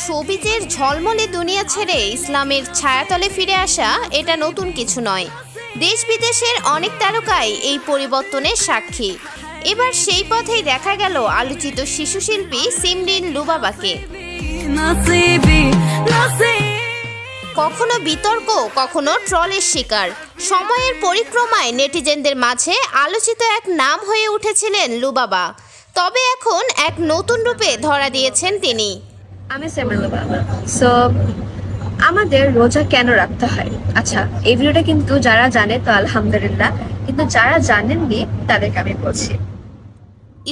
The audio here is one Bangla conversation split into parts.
শোবিজের ঝলমলে দুনিয়া ছেড়ে ইসলামের ছায়াতলে ফিরে আসা এটা নতুন কিছু নয়। দেশ বিদেশের অনেক তারকাই এই পরিবর্তনের সাক্ষী। এবার সেই পথেই দেখা গেল আলোচিত শিশুশিল্পী সিমরিন লুবাবাকে। কখনো বিতর্ক, কখনো ট্রলের শিকার, সময়ের পরিক্রমায় নেটিজেনদের মাঝে আলোচিত এক নাম হয়ে উঠেছিলেন লুবাবা। তবে এখন এক নতুন রূপে ধরা দিয়েছেন তিনি। আমি সিমরিন লুবাবা। সো আমাদের রোজা কেন রাখতে হয়? আচ্ছা, এই ভিডিওটা কিন্তু যারা জানে তো আলহামদুলিল্লাহ, কিন্তু যারা জানেননি তাদেরকে আমি বলছি।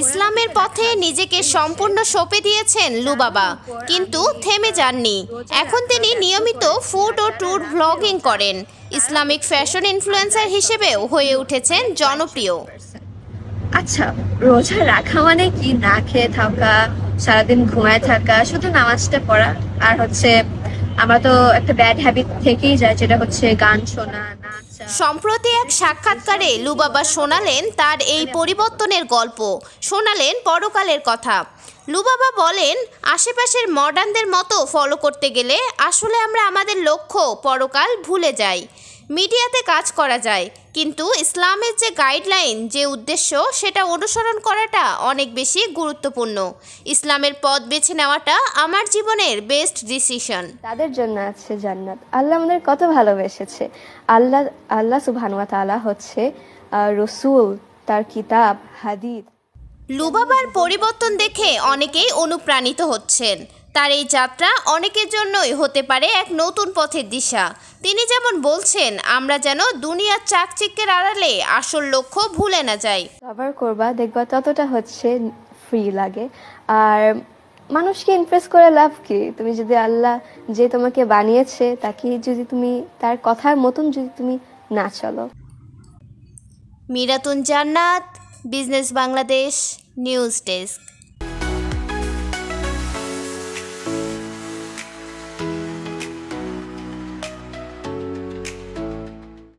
ইসলামের পথে নিজেকে সম্পূর্ণ সঁপে দিয়েছেন লুবাবা, কিন্তু থেমে যাননি। এখন তিনি নিয়মিত ফুড ও ট্যুর ব্লগিং করেন। ইসলামিক ফ্যাশন ইনফ্লুয়েন্সার হিসেবেও হয়ে উঠেছেন জনপ্রিয়। আচ্ছা, রোজা রাখা মানে কি? না খেয়ে থাকা, সারাদিন ঘুমায় থাকা, শুধু নামাজটা পড়া, আর হচ্ছে আমরা তো একটা ব্যাড হ্যাবিট থেকেই যায়, যেটা হচ্ছে গান শোনা, নাচা। সম্প্রতি এক সাক্ষাৎকারে লুবাবা শোনালেন তার এই পরিবর্তনের গল্প, শোনালেন পরকালের কথা। লুবাবা বলেন, আশেপাশের মডার্নদের মতো ফলো করতে গেলে আসলে আমরা আমাদের লক্ষ্য পরকাল ভুলে যাই। মিডিয়াতে কাজ করা যায়, কিন্তু ইসলামের যে গাইডলাইন, যে উদ্দেশ্য, সেটা অনুসরণ করাটা অনেক বেশি গুরুত্বপূর্ণ। ইসলামের পথ বেছে নেওয়াটা আমার জীবনের বেস্ট ডিসিশন। তাদের জন্য আছে জান্নাত। আল্লাহ আমাদের কত ভালোবেসেছে। আল্লাহ সুবহানাহু ওয়া তাআলা হচ্ছে রসুল, তার কিতাব, হাদিস। লুবাবার পরিবর্তন দেখে অনেকেই অনুপ্রাণিত হচ্ছেন। তার এই যাত্রা অনেকের জন্যই হতে পারে এক নতুন পথের দিশা। তিনি যেমন বলছেন, আমরা যেন দুনিয়ার চাকচিক্যের আড়ালে আসল লক্ষ্য ভুলে না যাই। কভার করবা, দেখবা ততটা হচ্ছে ফ্রি লাগে। আর মানুষকে ইমপ্রেস করে লাভ কি? তুমি যদি আল্লাহ যে তোমাকে বানিয়েছে তাকে যদি তুমি তার কথার মতন যদি তুমি না চলো। মিরাতুন জান্নাত, বিজনেস বাংলাদেশ নিউজ ডেস্ক।